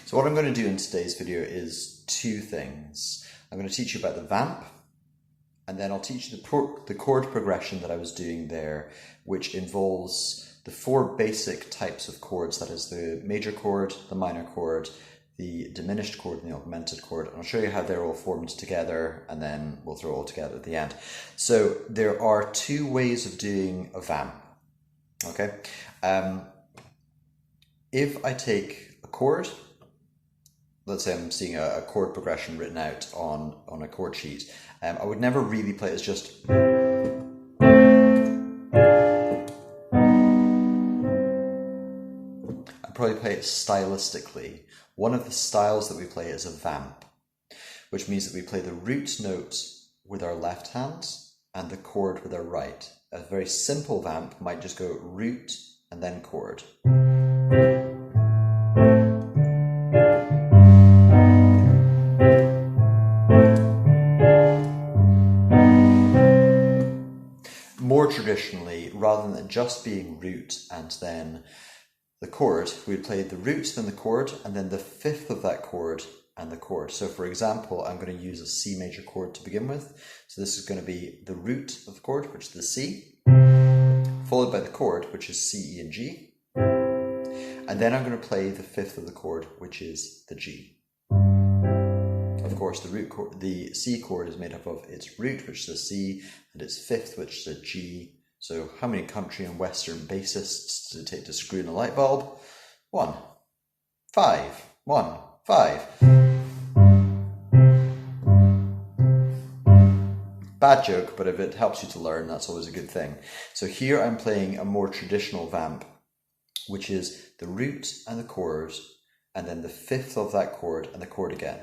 So what I'm going to do in today's video is two things. I'm going to teach you about the vamp, and then I'll teach you the chord progression that I was doing there, which involves the four basic types of chords, that is the major chord, the minor chord, the diminished chord and the augmented chord. And I'll show you how they're all formed together, and then we'll throw it all together at the end. So there are two ways of doing a vamp. Okay, if I take a chord, let's say I'm seeing a chord progression written out on a chord sheet, I would never really play it as just. I'd probably play it stylistically. One of the styles that we play is a vamp, which means that we play the root note with our left hand and the chord with our right. A very simple vamp might just go root and then chord. More traditionally, rather than just being root and then the chord, we would play the root, then the chord, and then the fifth of that chord and the chord. So for example, I'm going to use a C major chord to begin with. So this is going to be the root of the chord, which is the C, followed by the chord, which is C, E, and G. And then I'm going to play the fifth of the chord, which is the G. Of course, the root chord, the C chord, is made up of its root, which is the C, and its fifth, which is the G. So how many country and western bassists does it take to screw in a light bulb? 1, 5, 1, 5. Bad joke, but if it helps you to learn, that's always a good thing. So here I'm playing a more traditional vamp, which is the root and the chord, and then the fifth of that chord and the chord again.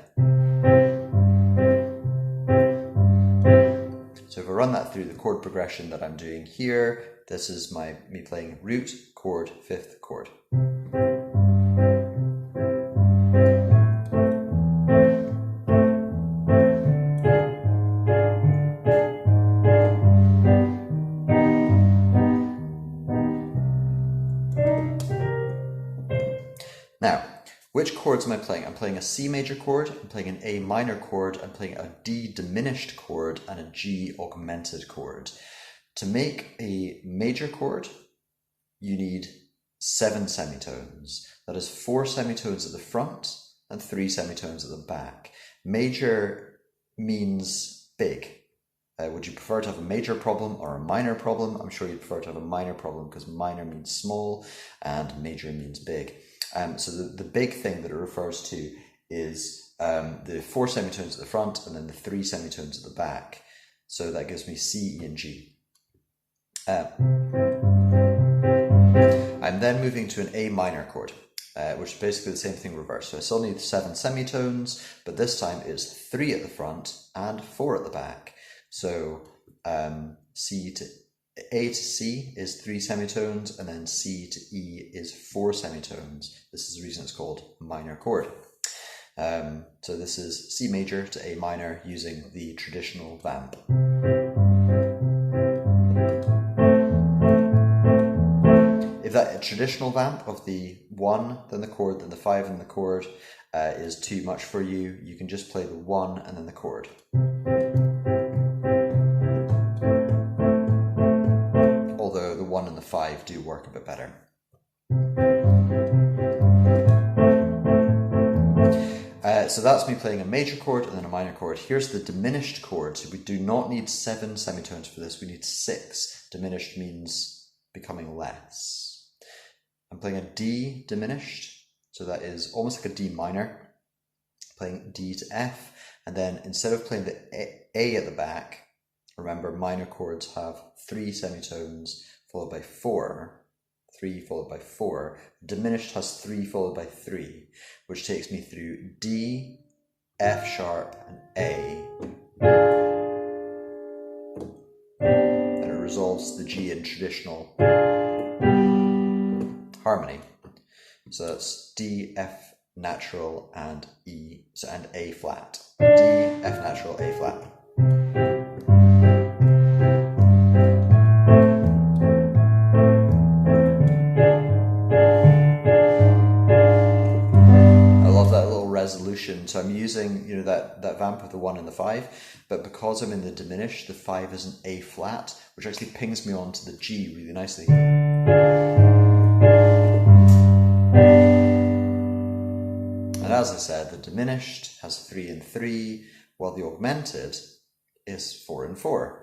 So if I run that through the chord progression that I'm doing here, this is me playing root, chord, fifth, chord. Now, which chords am I playing? I'm playing a C major chord, I'm playing an A minor chord, I'm playing a D diminished chord, and a G augmented chord. To make a major chord, you need 7 semitones. That is 4 semitones at the front and 3 semitones at the back. Major means big. Would you prefer to have a major problem or a minor problem? I'm sure you'd prefer to have a minor problem, because minor means small and major means big. So the big thing that it refers to is the 4 semitones at the front and then the 3 semitones at the back. So that gives me C, E, and G. I'm then moving to an A minor chord, which is basically the same thing reversed. So I still need 7 semitones, but this time is 3 at the front and 4 at the back. So A to C is 3 semitones, and then C to E is 4 semitones. This is the reason it's called minor chord. So this is C major to A minor using the traditional vamp. If that traditional vamp of the 1, then the chord, then the 5, and the chord is too much for you, you can just play the 1 and then the chord. Although the 1 and the 5 do work a bit better. So that's me playing a major chord and then a minor chord. Here's the diminished chord. So we do not need 7 semitones for this, we need 6. Diminished means becoming less. I'm playing a D diminished, so that is almost like a D minor. Playing D to F, and then instead of playing the A at the back, remember minor chords have 3 semitones followed by 4. 3 followed by 4. Diminished has 3 followed by 3, which takes me through D, F sharp, and A. And it resolves the G in traditional harmony. So that's D, F natural, and E, and A flat. D, F natural, A flat. resolution. So I'm using, you know, that vamp of the 1 and the 5, but because I'm in the diminished, the 5 is an A flat, which actually pings me onto the G really nicely. And as I said, the diminished has 3 and 3, while the augmented is 4 and 4.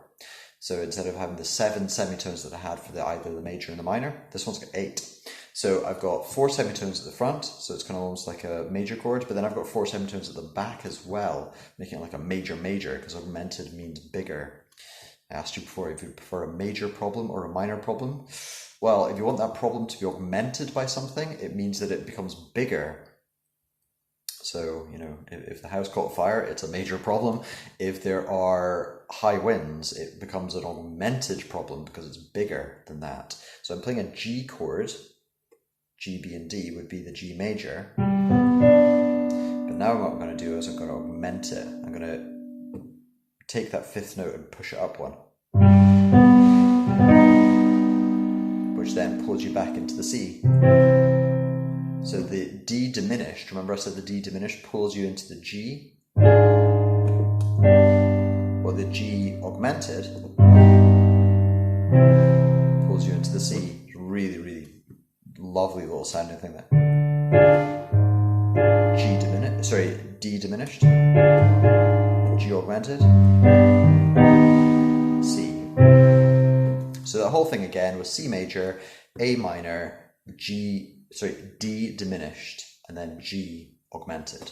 So instead of having the 7 semitones that I had for either the major and the minor, this one's got 8. So I've got 4 semitones at the front, so it's kind of almost like a major chord, but then I've got 4 semitones at the back as well, making it like a major major, because augmented means bigger. I asked you before if you prefer a major problem or a minor problem. Well, if you want that problem to be augmented by something, it means that it becomes bigger. So, you know, if the house caught fire, it's a major problem. If there are high winds, it becomes an augmented problem because it's bigger than that. So I'm playing a G chord. G, B, and D would be the G major. But now what I'm going to do is I'm going to augment it. I'm going to take that 5th note and push it up 1. Which then pulls you back into the C. So the D diminished, remember I said the D diminished pulls you into the G? Well, the G augmented pulls you into the C. Really, really lovely little sounding thing there. D diminished, G augmented, C. So the whole thing again was C major, A minor, D diminished, and then G augmented.